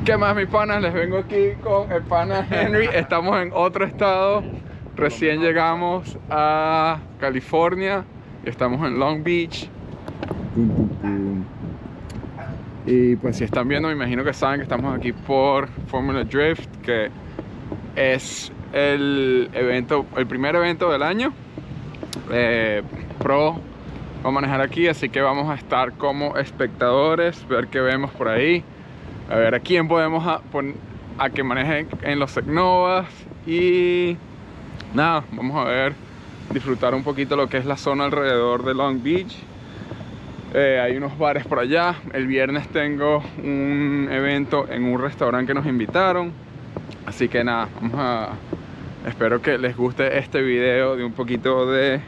¿Qué más, mis panas? Les vengo aquí con el pana Henry. Estamos en otro estado. Recién llegamos a California y estamos en Long Beach. Y pues si están viendo, me imagino que saben que estamos aquí por Formula Drift, que es el primer evento del año. Pro va a manejar aquí, así que vamos a estar como espectadores, ver qué vemos por ahí, a ver a quién podemos a que maneje en los Segnovas. Y nada, vamos a ver, disfrutar un poquito lo que es la zona alrededor de Long Beach. Hay unos bares por allá. El viernes tengo un evento en un restaurante que nos invitaron, así que nada, espero que les guste este video de un poquito de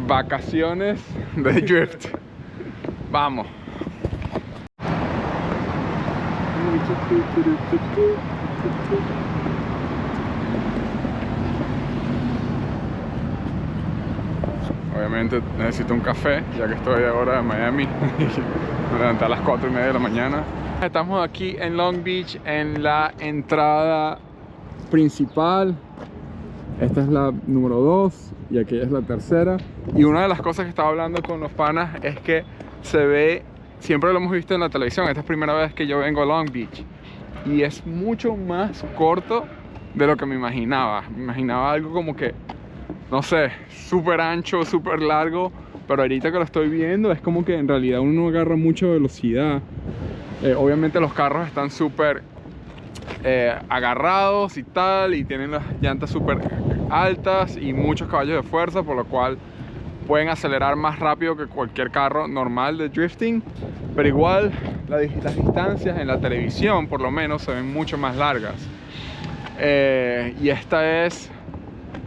vacaciones de drift. Vamos. Obviamente necesito un café, ya que estoy ahora en Miami. Me levanté a las 4:30 de la mañana. Estamos aquí en Long Beach, en la entrada principal. Esta es la número 2 y aquella es la tercera. Y una de las cosas que estaba hablando con los panas es que se ve, siempre lo hemos visto en la televisión, esta es la primera vez que yo vengo a Long Beach, y es mucho más corto de lo que me imaginaba. Me imaginaba algo como que, no sé, súper ancho, súper largo, pero ahorita que lo estoy viendo es como que en realidad uno no agarra mucha velocidad. Obviamente los carros están súper agarrados y tal, y tienen las llantas súper altas y muchos caballos de fuerza, por lo cual pueden acelerar más rápido que cualquier carro normal de drifting, pero igual las distancias en la televisión por lo menos se ven mucho más largas. Y esta es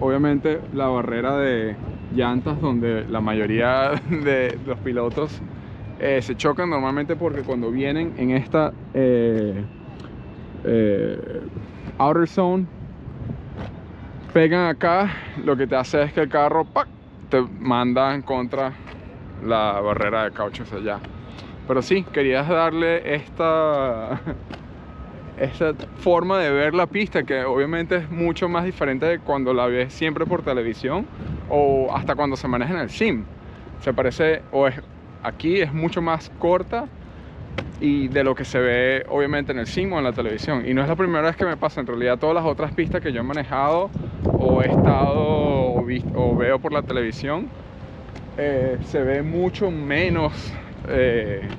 obviamente la barrera de llantas donde la mayoría de los pilotos se chocan normalmente, porque cuando vienen en esta outer zone, pegan acá, lo que te hace es que el carro ¡pac!, te manda en contra la barrera de cauchos allá. Pero sí, querías darle esta forma de ver la pista, que obviamente es mucho más diferente de cuando la ves siempre por televisión o hasta cuando se maneja en el sim. Se parece, aquí es mucho más corta y de lo que se ve obviamente en el sim o en la televisión. Y no es la primera vez que me pasa, en realidad todas las otras pistas que yo he manejado o he estado o veo por la televisión, se ve mucho menos, en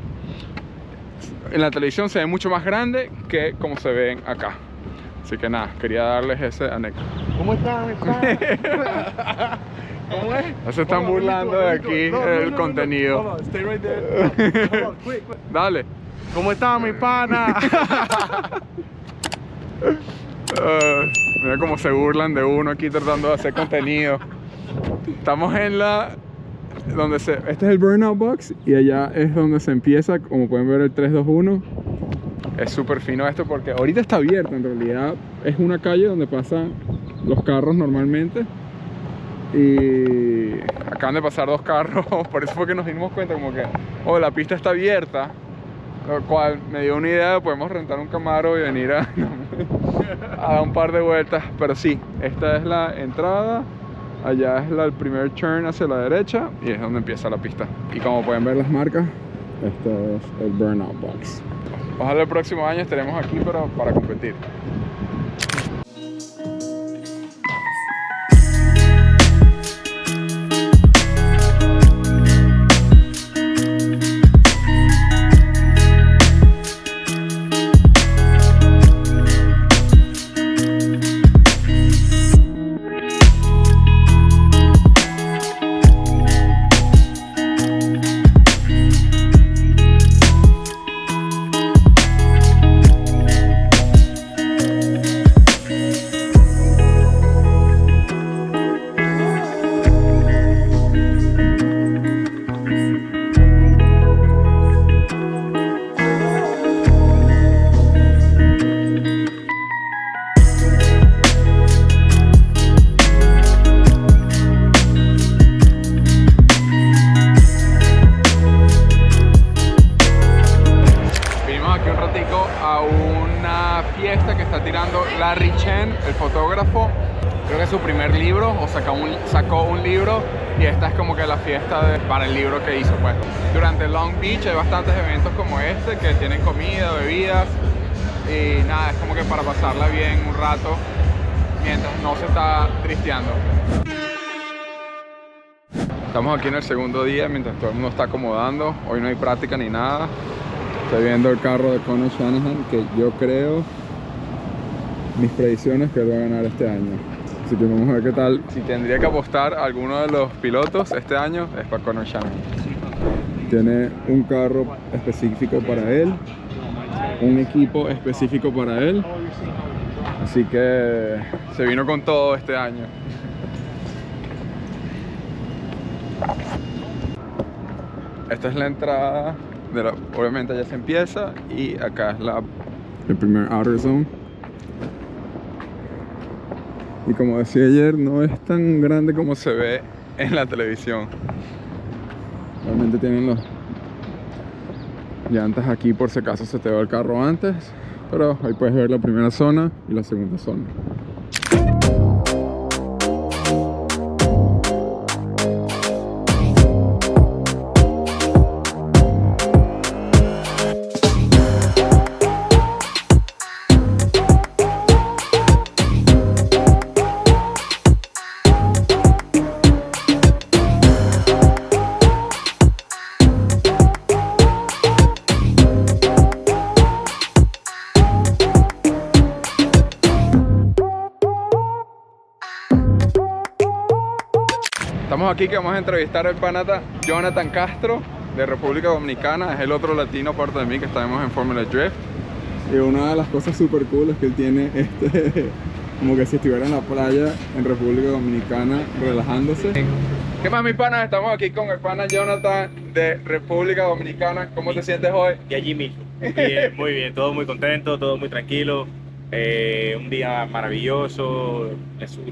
la televisión se ve mucho más grande que como se ven acá. Así que nada, quería darles ese anécdota. ¿Cómo están, mi pana? ¿Cómo es? Ya se están burlando de aquí el contenido. Hold on, stay right there. Come on, quick. Dale. ¿Cómo está, mi pana? Mira cómo se burlan de uno aquí tratando de hacer contenido. Estamos en este es el Burnout Box, y allá es donde se empieza, como pueden ver, el 321. Es súper fino esto porque ahorita está abierto, en realidad es una calle donde pasan los carros normalmente, y acaban de pasar 2 carros. Por eso fue que nos dimos cuenta como que, la pista está abierta, lo cual me dio una idea de podemos rentar un Camaro y venir a dar un par de vueltas. Pero sí, esta es la entrada, allá es el primer turn hacia la derecha y es donde empieza la pista. Y como pueden ver las marcas, esto es el Burnout Box. Ojalá el próximo año estaremos aquí para competir. domingo a una fiesta que está tirando Larry Chen, el fotógrafo. Creo que es su primer libro, o sacó un libro, y esta es como que la fiesta para el libro que hizo, pues. Durante Long Beach hay bastantes eventos como este que tienen comida, bebidas, y nada, es como que para pasarla bien un rato mientras no se está tristeando. Estamos aquí en el segundo día mientras todo el mundo está acomodando. Hoy no hay práctica ni nada. Estoy viendo el carro de Conor Shanahan, que yo creo, mis predicciones, que él va a ganar este año. Así que vamos a ver qué tal. Si tendría que apostar a alguno de los pilotos este año, es para Conor Shanahan. Tiene un carro específico para él, un equipo específico para él. Así que se vino con todo este año. Esta es la entrada de obviamente ya se empieza, y acá es el primer outer zone. Y como decía ayer, no es tan grande como se ve en la televisión. Realmente tienen los llantas aquí por si acaso se te va el carro antes, pero ahí puedes ver la primera zona y la segunda zona. Estamos aquí que vamos a entrevistar al panata Jonathan Castro de República Dominicana. Es el otro latino aparte de mí que estamos en Formula Drift. Y una de las cosas súper cool es que él tiene como que si estuviera en la playa en República Dominicana relajándose. ¿Qué más, mis panas? Estamos aquí con el pana Jonathan de República Dominicana. ¿Cómo te sientes hoy? De allí mismo. Bien, muy bien, todo muy contento, todo muy tranquilo. Un día maravilloso,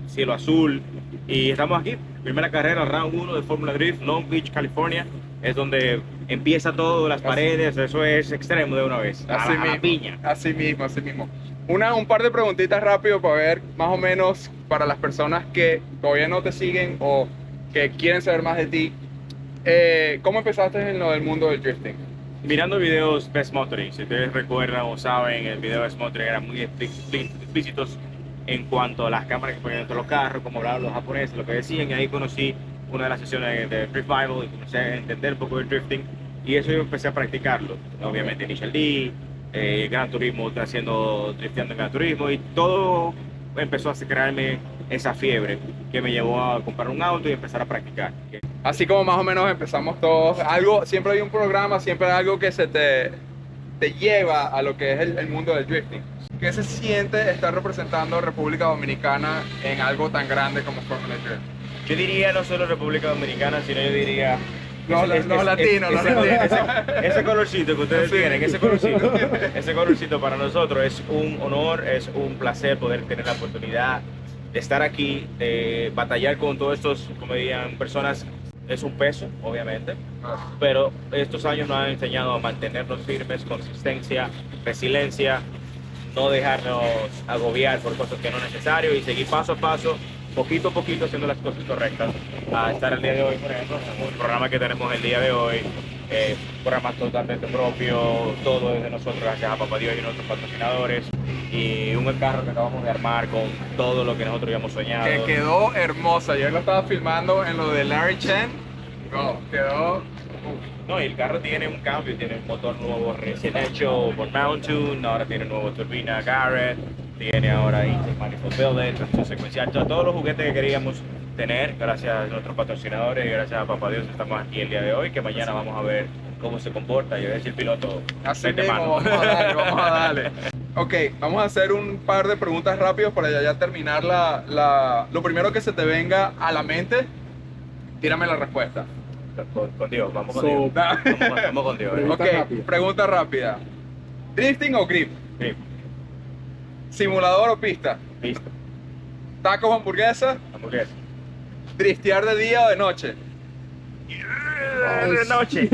cielo azul. Y estamos aquí, primera carrera, round 1 de Formula Drift, Long Beach, California. Es donde empieza todo, las paredes, eso es extremo de una vez. Así mismo, la piña. Así mismo. Un par de preguntitas rápido para ver más o menos para las personas que todavía no te siguen o que quieren saber más de ti. ¿Cómo empezaste en lo del mundo del drifting? Mirando videos Best Motoring, si ustedes recuerdan o saben, el video Best Motoring eran muy explícitos en cuanto a las cámaras que ponían dentro de los carros, como hablaban los japoneses, lo que decían, y ahí conocí una de las sesiones de Revival y comencé a entender un poco del drifting, y eso yo empecé a practicarlo. Obviamente Initial D, Gran Turismo, drifteando en Gran Turismo, y todo empezó a crearme esa fiebre que me llevó a comprar un auto y empezar a practicar. Así como más o menos empezamos todos, siempre hay un programa, siempre hay algo que te lleva a lo que es el mundo del drifting. ¿Qué se siente estar representando a República Dominicana en algo tan grande como Formula Drift? Yo diría no solo República Dominicana, sino yo diría los latinos. Ese colorcito que ustedes tienen, ese colorcito para nosotros es un honor, es un placer poder tener la oportunidad de estar aquí, de batallar con todos estos, como dirían, personas. Es un peso, obviamente, pero estos años nos han enseñado a mantenernos firmes, consistencia, resiliencia, no dejarnos agobiar por cosas que no es necesario y seguir paso a paso, poquito a poquito, haciendo las cosas correctas. A estar el día de hoy, por ejemplo, en el programa que tenemos el día de hoy, programa totalmente propio, todo es de nosotros, gracias a Papá Dios y nuestros patrocinadores, y un carro que acabamos de armar con todo lo que nosotros habíamos soñado. Que quedó hermosa, yo lo estaba filmando en lo de Larry Chen. Oh, quedó... No, y el carro tiene un cambio, tiene un motor nuevo recién hecho por Mountain, ahora tiene nuevo turbina Garrett, tiene ahora intake manifold billet, transmisión secuencial, todos los juguetes que queríamos tener, gracias a nuestros patrocinadores y gracias a Papá Dios estamos aquí el día de hoy, que mañana vamos a ver cómo se comporta y a ver si el piloto así mete mismo, mano. vamos a darle. Ok, vamos a hacer un par de preguntas rápidas para ya terminar lo primero que se te venga a la mente, tírame la respuesta. Con Dios, vamos con Dios. Vamos con Dios. Ok, pregunta rápida. ¿Drifting o grip? Grip. ¿Simulador o pista? Listo. ¿Tacos o hamburguesa? Hamburguesa. ¿Driftear de día o de noche? De noche.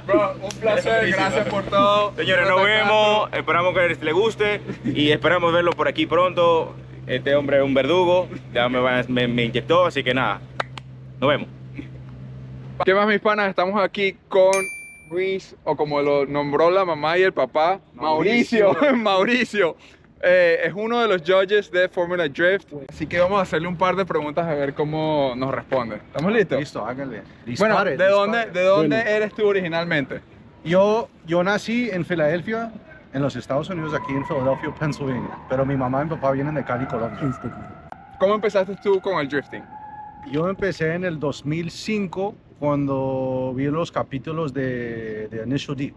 Bro, un placer, gracias por todo. Señores, nos vemos, esperamos que les guste y esperamos verlo por aquí pronto. Este hombre es un verdugo, ya me inyectó, así que nada, nos vemos. ¿Qué más, mis panas? Estamos aquí con Reese, o como lo nombró la mamá y el papá, Mauricio. Mauricio. Es uno de los judges de Formula Drift, así que vamos a hacerle un par de preguntas a ver cómo nos responde. ¿Estamos listos? Listo, háganle. Bueno, Dispare, ¿de dispare. dónde eres tú originalmente? Yo nací en Filadelfia, en los Estados Unidos, aquí en Philadelphia, Pennsylvania. Pero mi mamá y mi papá vienen de Cali, Colombia. ¿Cómo empezaste tú con el drifting? Yo empecé en el 2005 cuando vi los capítulos de Initial D,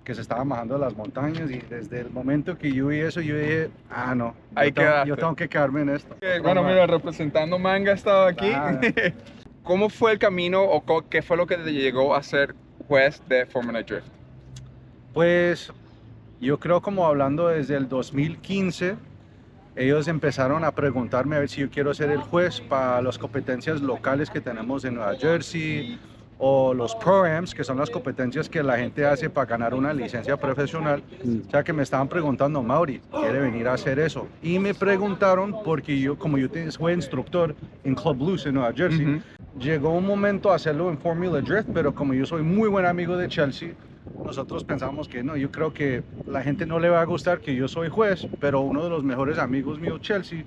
que se estaban bajando de las montañas, y desde el momento que yo vi eso, yo dije, no, Ahí yo tengo que quedarme en esto. Bueno, mira, representando Manga estaba aquí. Ah. ¿Cómo fue el camino o qué fue lo que te llegó a ser juez de Formula Drift? Pues yo creo, como hablando desde el 2015, ellos empezaron a preguntarme a ver si yo quiero ser el juez para las competencias locales que tenemos en Nueva Jersey, o los Pro-Ams, que son las competencias que la gente hace para ganar una licencia profesional. O sea, que me estaban preguntando, Mauri, ¿quiere venir a hacer eso? Y me preguntaron porque yo, como yo fui instructor en Club Blues en Nueva Jersey, llegó un momento a hacerlo en Formula Drift, pero como yo soy muy buen amigo de Chelsea, nosotros pensamos que no, yo creo que la gente no le va a gustar que yo soy juez, pero uno de los mejores amigos míos, Chelsea,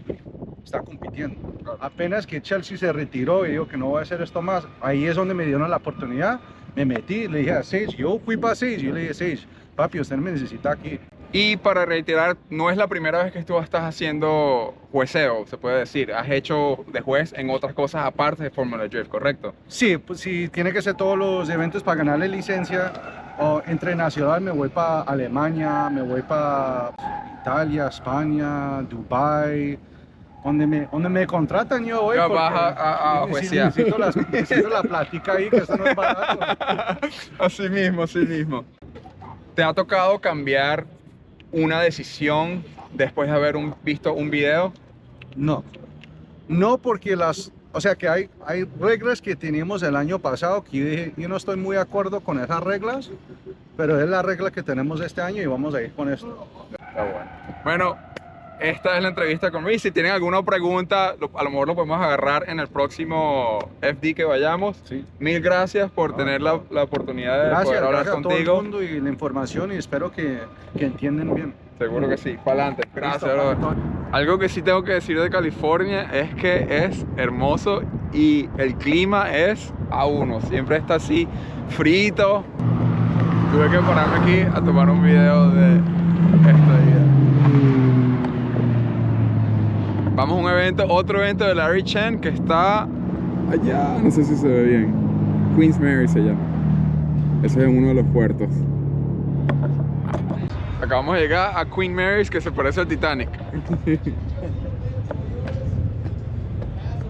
está compitiendo. Apenas que Chelsea se retiró y dijo que no voy a hacer esto más, ahí es donde me dieron la oportunidad, me metí, le dije a Sage, yo fui para Sage, yo le dije, Sage, papi, usted me necesita aquí. Y para reiterar, no es la primera vez que tú estás haciendo jueceo, se puede decir. Has hecho de juez en otras cosas aparte de Formula Drift, ¿correcto? Sí, pues sí, tiene que ser todos los eventos para ganarle licencia. O entre nacional me voy para Alemania, me voy para Italia, España, Dubai. Donde me contratan yo voy. Ya porque vas a juecear. necesito la plática ahí, que eso no es barato. Así mismo, así mismo. ¿Te ha tocado cambiar una decisión después de haber visto un video? No, porque o sea que hay reglas que teníamos el año pasado que yo dije, yo no estoy muy de acuerdo con esas reglas, pero es la regla que tenemos este año y vamos a ir con esto. Está bueno. Bueno, esta es la entrevista con Reese. Si tienen alguna pregunta, a lo mejor lo podemos agarrar en el próximo FD que vayamos. Sí. Mil gracias por tener la oportunidad de poder hablar gracias contigo. a todo el mundo y la información, y espero que entiendan bien. Seguro que sí. Para adelante. Gracias, Listo, brother. Antonio. Algo que sí tengo que decir de California es que es hermoso y el clima es a uno. Siempre está así, frito. Tuve que pararme aquí a tomar un video de esta idea. Vamos a un evento, otro evento de Larry Chen que está allá, no sé si se ve bien. Queens Mary se llama. Ese es uno de los puertos. Acabamos de llegar a Queen Mary's, que se parece al Titanic.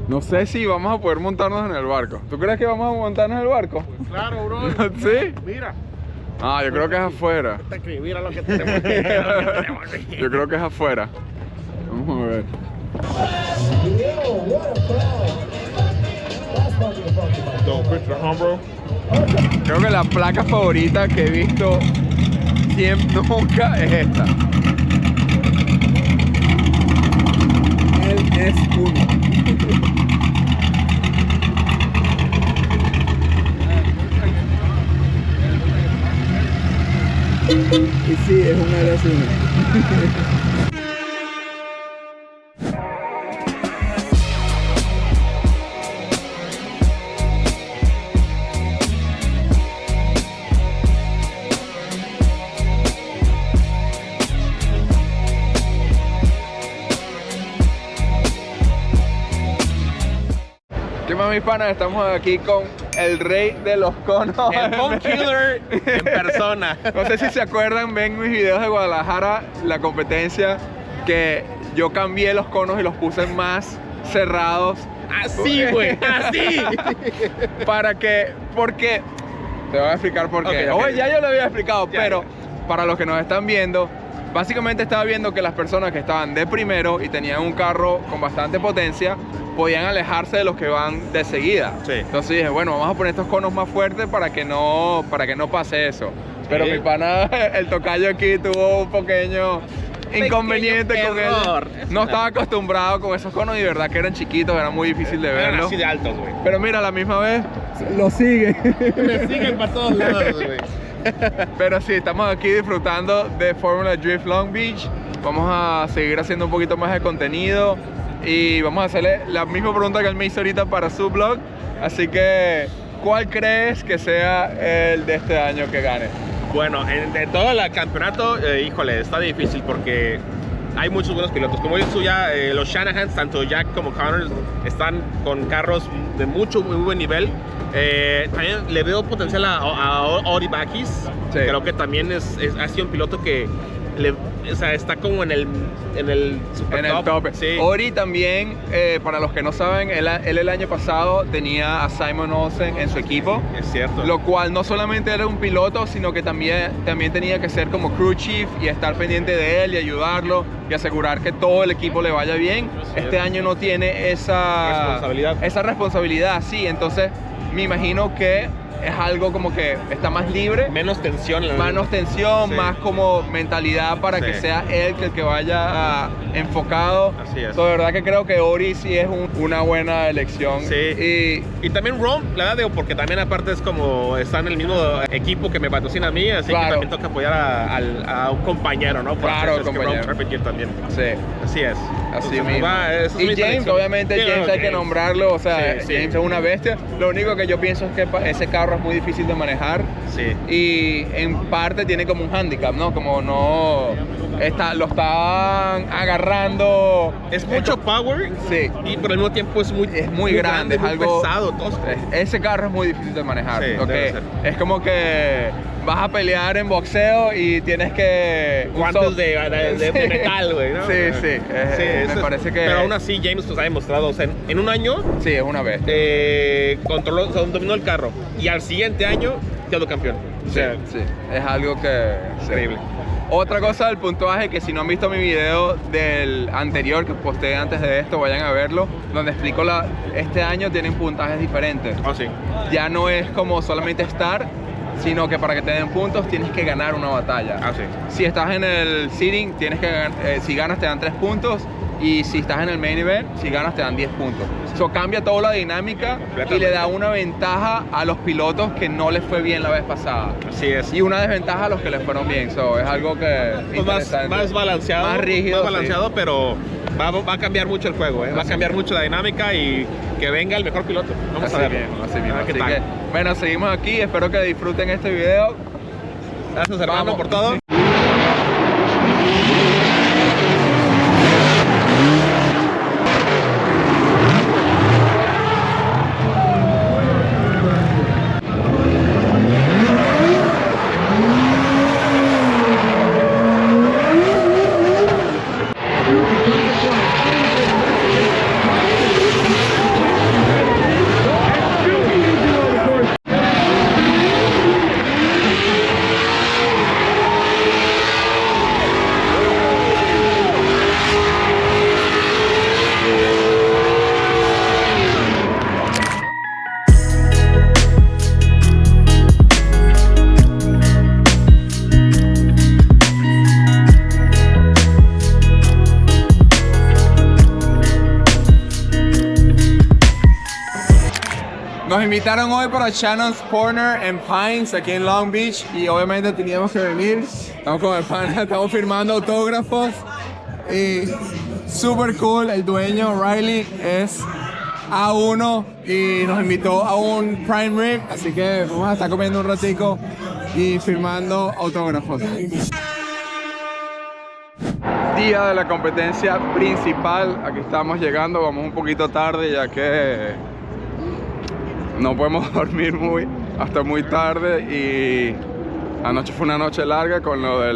No sé si vamos a poder montarnos en el barco. ¿Tú crees que vamos a montarnos en el barco? Claro, bro. ¿Sí? Mira. Yo creo que es afuera. Mira lo que tenemos. Yo creo que es afuera. Vamos a ver. Creo que la placa favorita que he visto siempre, nunca, es esta. Él es uno. Y sí, es una de las unas. ¿Qué más, mis panas? Estamos aquí con el rey de los conos. El Bone Killer en persona. No sé si se acuerdan, ven mis videos de Guadalajara, la competencia, que yo cambié los conos y los puse más cerrados. Así, güey, así. Porque te voy a explicar por qué. Ok, ok. Ya yo lo había explicado, Ya, pero ya. para los que nos están viendo, básicamente estaba viendo que las personas que estaban de primero y tenían un carro con bastante potencia, podían alejarse de los que van de seguida. Sí. Entonces dije, bueno, vamos a poner estos conos más fuertes para que no pase eso. Pero mi pana, el tocayo aquí tuvo un pequeño inconveniente con error. él. No estaba acostumbrado con esos conos y de verdad que eran chiquitos, era muy difícil de Eran verlos. así de altos, güey. Pero mira, a la misma vez lo sigue. Me siguen para todos lados, güey. Pero sí, estamos aquí disfrutando de Formula Drift Long Beach. Vamos a seguir haciendo un poquito más de contenido y vamos a hacerle la misma pregunta que él me hizo ahorita para su blog. Así que, ¿cuál crees que sea el de este año que gane? Bueno, de todo el campeonato, híjole, está difícil porque hay muchos buenos pilotos. Como dices tú ya, los Shanahans, tanto Jack como Connors, están con carros de muy buen nivel. También le veo potencial a Ori Bakis. Sí. Creo que también ha sido un piloto que o sea, está como en el super En el top. Sí. Ori también, para los que no saben, él el año pasado tenía a Simon Olsen en su equipo. Es cierto. Lo cual no solamente era un piloto, sino que también tenía que ser como crew chief y estar pendiente de él y ayudarlo y asegurar que todo el equipo le vaya bien. Este año no tiene esa responsabilidad, sí. Entonces me imagino que es algo como que está más libre. Menos tensión. Sí. Más como mentalidad para que sea él el que vaya enfocado. Así es. De verdad que creo que Ori sí es una buena elección. Sí. Y también Rom, la verdad, digo, porque también aparte es como está en el mismo equipo que me patrocina a mí, así que también toca apoyar a un compañero, ¿no? Claro, compañero. Que Rom Carpentier también. Sí. Así es. Así Entonces, mismo. Y James, obviamente, James hay que nombrarlo, o sea, Sí. James es una bestia. Lo único que yo pienso es que ese carro es muy difícil de manejar. Sí. Y en parte tiene como un handicap, ¿no? Como no... lo están agarrando... Es mucho power. Sí. Y pero al mismo tiempo es muy grande, es muy algo pesado, tosco. Ese carro es muy difícil de manejar. Sí, ¿ok? debe ser. Es como que vas a pelear en boxeo y tienes que... Guantes de metal, güey, ¿no? Sí. Me parece que... Pero aún así, James nos ha demostrado, o sea, en un año Sí, es una bestia. controló, o sea, dominó el carro. Y al siguiente año quedó campeón. O sea, Sí, es algo que... increíble. Otra cosa del puntuaje, que si no han visto mi video del anterior que posté antes de esto, vayan a verlo, donde explico este año tienen puntajes diferentes. Oh, sí. Ya no es como solamente estar, sino que para que te den puntos tienes que ganar una batalla. Ah, sí. Si estás en el seeding, tienes que si ganas te dan 3 puntos, y si estás en el main event, si ganas te dan 10 puntos. Eso cambia toda la dinámica y le da una ventaja a los pilotos que no les fue bien la vez pasada. Así es. Y una desventaja a los que les fueron bien. Es algo que Pues más balanceado. Más rígido. Más balanceado, pero va a cambiar mucho el juego, ¿eh? Va a cambiar mucho la dinámica y que venga el mejor piloto. Vamos a ver. Así mismo. A ver qué Así tal. que, bueno, seguimos aquí. Espero que disfruten este video. Gracias, hermano, Vamos. por todo. Nos invitaron hoy para Shannon's Corner en Pines, aquí en Long Beach, y obviamente teníamos que venir. Estamos con el pana, estamos firmando autógrafos y super cool. El dueño, Riley, es A1 y nos invitó a un Prime Rib, así que vamos a estar comiendo un ratico y firmando autógrafos. Día de la competencia principal, aquí estamos llegando, vamos un poquito tarde ya que no podemos dormir hasta muy tarde y anoche fue una noche larga con lo de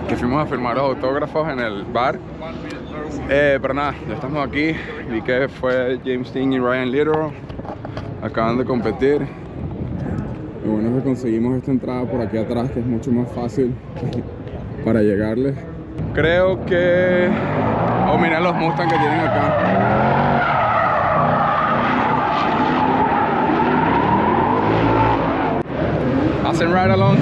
que fuimos a firmar los autógrafos en el bar. Pero nada, ya estamos aquí. Vi que fue James Dean y Ryan Little, acaban de competir. Lo bueno es que conseguimos esta entrada por aquí atrás, que es mucho más fácil para llegarles. Creo que... Oh, mira los Mustang que tienen acá. hacen ride-alongs.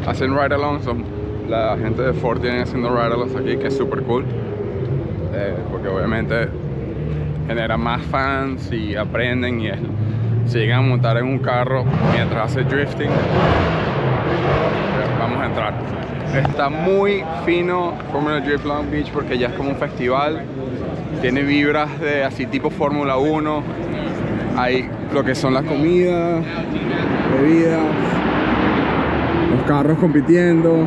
Hacen ride-alongs. La gente de Ford tiene haciendo ride-alongs aquí, que es súper cool. Porque obviamente genera más fans y aprenden y se llegan a montar en un carro mientras hace drifting. Vamos a entrar. Está muy fino Formula Drift Long Beach porque ya es como un festival. Tiene vibras de así tipo Fórmula 1. Hay lo que son las comidas, bebidas, los carros compitiendo.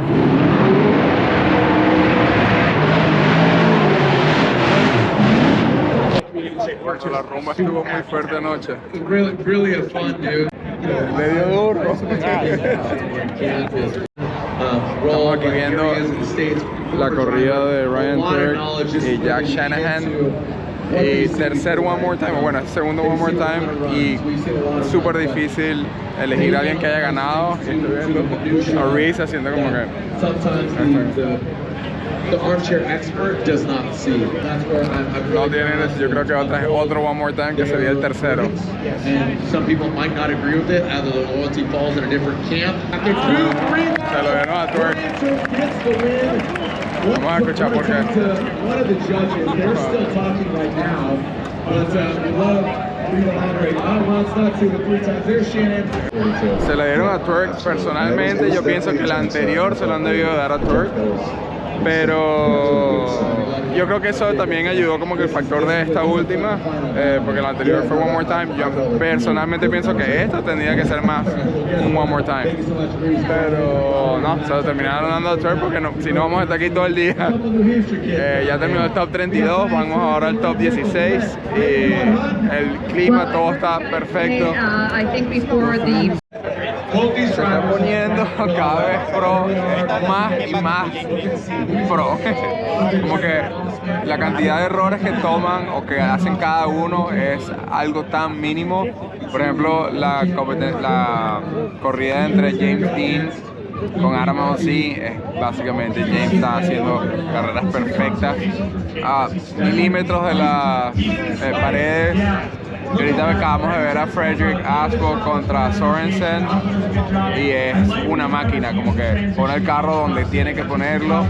La rumba estuvo muy fuerte anoche. Le dio duro. Estamos aquí viendo la corrida de Ryan Turk y Jack Shanahan. Y tercer One More Time, bueno, segundo One More Time. Y súper difícil elegir a alguien que haya ganado. Y estoy viendo a Reese haciendo como que... The armchair expert does not see. That's where No tienen eso, yo creo que otro One More Time que sería el tercero. And some people might not agree with it, either the loyalty falls in a different camp. After 2-3 Se lo ganó a Turk. gets the win. Vamos a escuchar por qué. One of the judges, they're still talking right now, but we love to elaborate. Well, it's not 2 or 3 times. There's Shannon. Se le dieron a Turk. Personalmente yo pienso que la anterior se lo han debido dar a Turk. Pero yo creo que eso también ayudó como que el factor de esta última, porque la anterior fue One More Time. Yo personalmente pienso que esta tendría que ser más un One More Time. Pero no, se lo terminaron dando a Turk porque si no vamos a estar aquí todo el día. Ya terminó el top 32, vamos ahora al top 16 y el clima todo está perfecto. Se está poniendo cada vez pro, más y más pro. Como que la cantidad de errores que toman o que hacen cada uno es algo tan mínimo. Por ejemplo, la corrida entre James Dean con Adam Alesi es básicamente James está haciendo carreras perfectas a milímetros de las paredes. Y ahorita acabamos de ver a Frederick Aspel contra Sorensen y es una máquina, como que pone el carro donde tiene que ponerlo.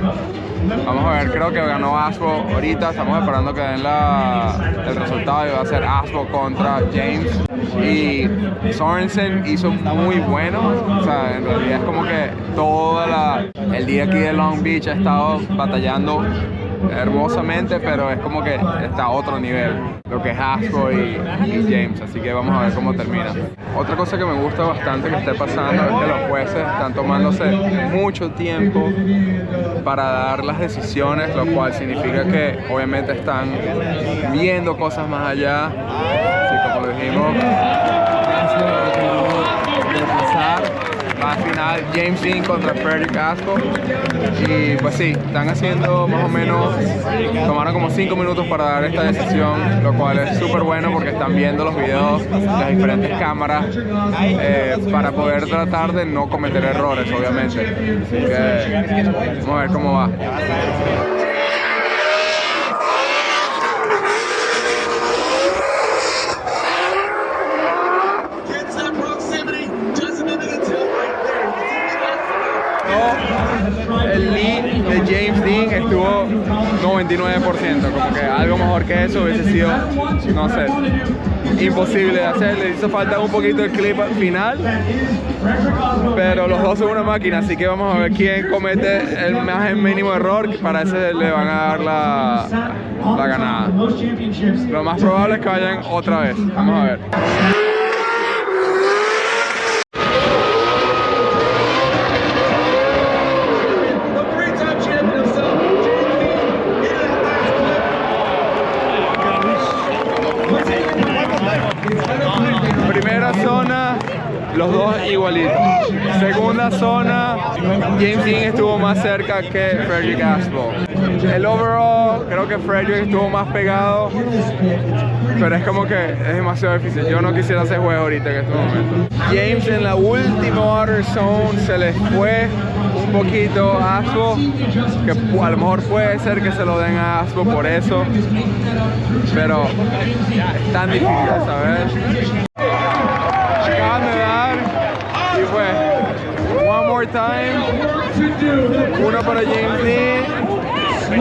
Vamos a ver, creo que ganó Aspel ahorita, estamos esperando que den el resultado y va a ser Aspel contra James. Y Sorensen hizo muy bueno, o sea, en realidad es como que todo el día aquí de Long Beach ha estado batallando hermosamente, pero es como que está a otro nivel lo que es Aspel y James, así que vamos a ver cómo termina. Otra cosa que me gusta bastante que esté pasando es que los jueces están tomándose mucho tiempo para dar las decisiones, lo cual significa que obviamente están viendo cosas más allá, así como lo dijimos. Al final James Dean contra Frederick Aspel y pues sí, están haciendo más o menos, tomaron como 5 minutos para dar esta decisión, lo cual es súper bueno porque están viendo los videos, las diferentes cámaras para poder tratar de no cometer errores, obviamente. Así que vamos a ver cómo va. El lead de James Dean estuvo 99%, como que algo mejor que eso hubiese sido, no sé, imposible de hacer. Le hizo falta un poquito el clip final, pero los dos son una máquina, así que vamos a ver quién comete el más mínimo error, que para ese le van a dar la ganada. Lo más probable es que vayan otra vez, vamos a ver. Primera zona, los dos igualitos. Segunda zona, James Dean estuvo más cerca que Frederick Aspel. El overall, creo que Frederick estuvo más pegado, pero es como que es demasiado difícil. Yo no quisiera hacer juego ahorita en este momento. James en la última water zone se les fue un poquito a Aspel, que a lo mejor puede ser que se lo den a Aspel por eso, pero es tan difícil, ¿sabes? Y pues, one more time, uno para James Dean,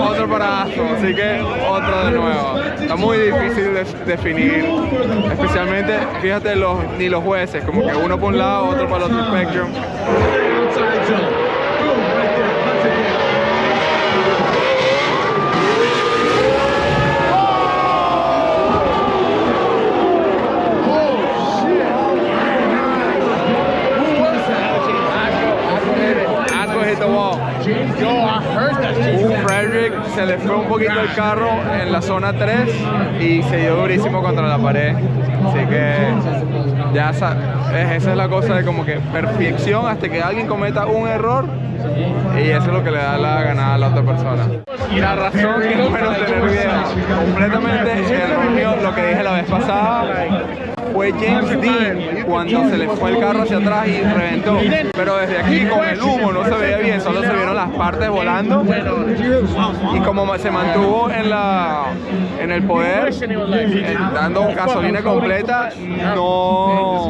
otro para Astro, así que otro de nuevo. Está muy difícil de definir, especialmente, fíjate, ni los jueces, como que uno por un lado, otro para el otro spectrum. Outside zone. Boom, right there. Once again. Frederick se le fue un poquito el carro en la zona 3 y se dio durísimo contra la pared. Así que ya esa es la cosa de como que perfección hasta que alguien cometa un error y eso es lo que le da la ganada a la otra persona. La razón que es bueno tener video completamente error mío, lo que dije la vez pasada, fue James Dean cuando se le fue el carro hacia atrás y reventó. Pero desde aquí con el humo no se veía bien, solo se vieron las partes volando. Y como se mantuvo en el poder, dando gasolina completa, no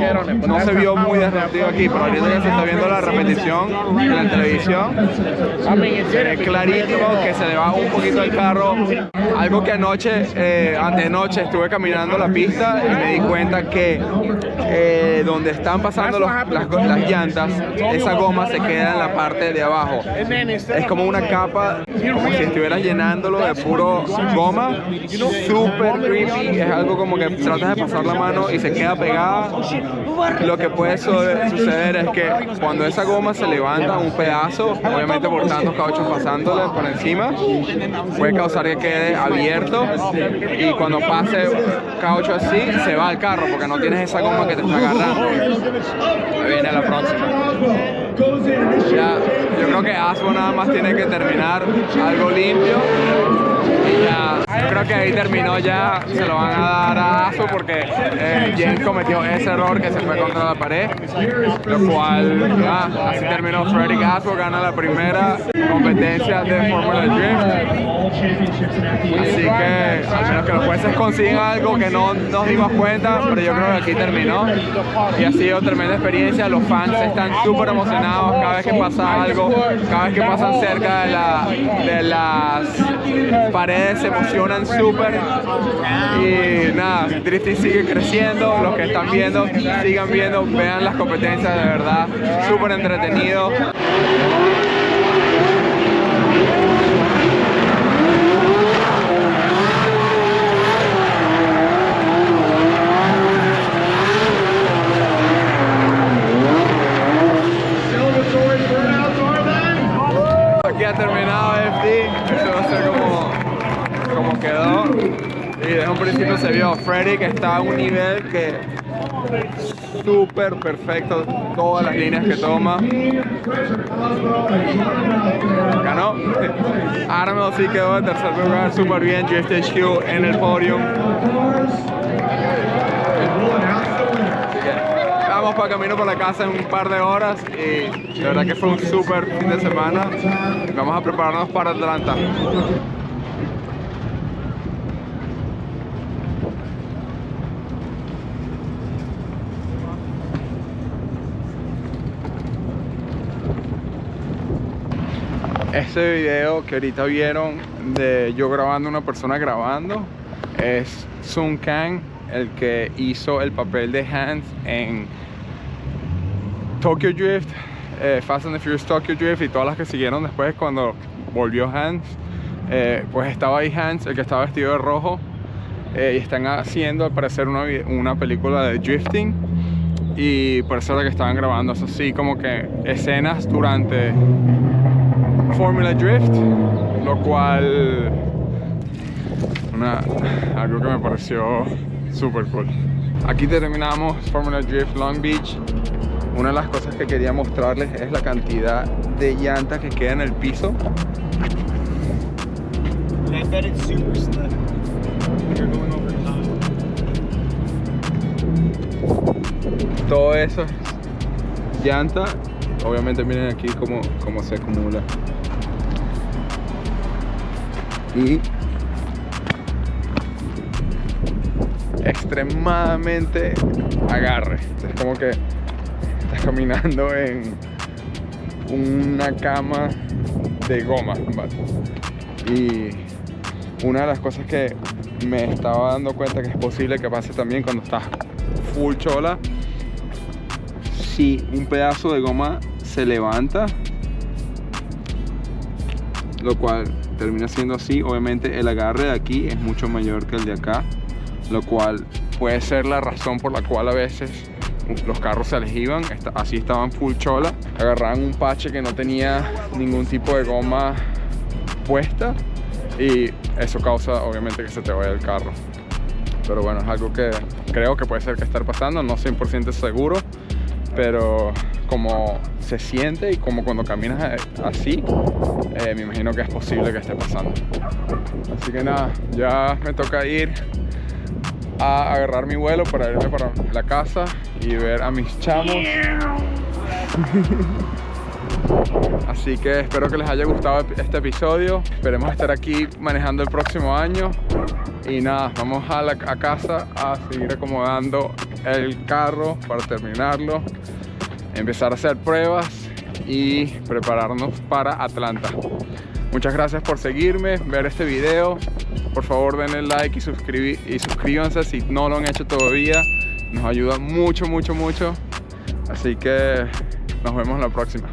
se vio muy derretido aquí. Pero ahorita que se está viendo la repetición en la televisión, es clarísimo que se le va un poquito el carro. Algo que antenoche estuve caminando la pista y me di cuenta que donde están pasando las llantas, esa goma se queda en la parte de abajo. Es como una capa, como si estuvieras llenándolo de puro goma. Súper creepy, es algo como que tratas de pasar la mano y se queda pegada. Lo que puede suceder es que cuando esa goma se levanta un pedazo, obviamente por tantos cauchos pasándole por encima, puede causar que quede abierto y cuando pase caucho así, se va al carro porque no tienes esa goma que te está agarrando. Ahí viene la próxima. Ya, yo creo que Asbo nada más tiene que terminar algo limpio y ya, yo creo que ahí terminó ya, se lo van a dar a Asbo porque James cometió ese error que se fue contra la pared, lo cual, así terminó. Frederick Asbo gana la primera competencia de Fórmula Drift, así que al menos que los jueces consigan algo que no nos dimos cuenta, pero yo creo que aquí terminó y ha sido tremenda experiencia. Los fans están súper emocionados cada vez que pasa algo, cada vez que pasan cerca de las paredes se emocionan súper y nada, Drifting sigue creciendo. Los que están viendo, sigan viendo, vean las competencias, de verdad, súper entretenido. Aquí ha terminado FD, eso va a ser como quedó. Y desde un principio se vio Freddy que está a un nivel que súper perfecto, todas las líneas que toma. Ganó. Armel sí quedó en tercer lugar, súper bien. Drift HQ en el podio. Vamos para camino por la casa en un par de horas y de verdad que fue un súper fin de semana. Vamos a prepararnos para Atlanta. Este video que ahorita vieron de yo grabando, una persona grabando, es Sung Kang, el que hizo el papel de Hans en Tokyo Drift, Fast and the Furious Tokyo Drift y todas las que siguieron después cuando volvió Hans. Pues estaba ahí Hans, el que estaba vestido de rojo, y están haciendo al parecer una película de drifting y por eso era que estaban grabando eso así como que escenas durante Formula Drift, lo cual algo que me pareció súper cool. Aquí terminamos Formula Drift Long Beach. Una de las cosas que quería mostrarles es la cantidad de llantas que queda en el piso. Todo eso es llanta. Obviamente miren aquí cómo se acumula. Y extremadamente agarre. Es como que estás caminando en una cama de goma, ¿vale? Y una de las cosas que me estaba dando cuenta que es posible que pase también cuando estás full chola, si un pedazo de goma se levanta, lo cual termina siendo así, obviamente el agarre de aquí es mucho mayor que el de acá, lo cual puede ser la razón por la cual a veces los carros se les iban, así estaban full chola, agarraban un parche que no tenía ningún tipo de goma puesta y eso causa obviamente que se te vaya el carro. Pero bueno, es algo que creo que puede ser que esté pasando, no 100% seguro, pero como se siente y como cuando caminas así, me imagino que es posible que esté pasando. Así que nada, ya me toca ir a agarrar mi vuelo para irme para la casa y ver a mis chamos. Así que espero que les haya gustado este episodio. Esperemos estar aquí manejando el próximo año. Y nada, vamos a casa a seguir acomodando el carro para terminarlo, empezar a hacer pruebas y prepararnos para Atlanta. Muchas gracias por seguirme, ver este video. Por favor denle like y suscríbanse si no lo han hecho todavía. Nos ayuda mucho, mucho, mucho. Así que nos vemos la próxima.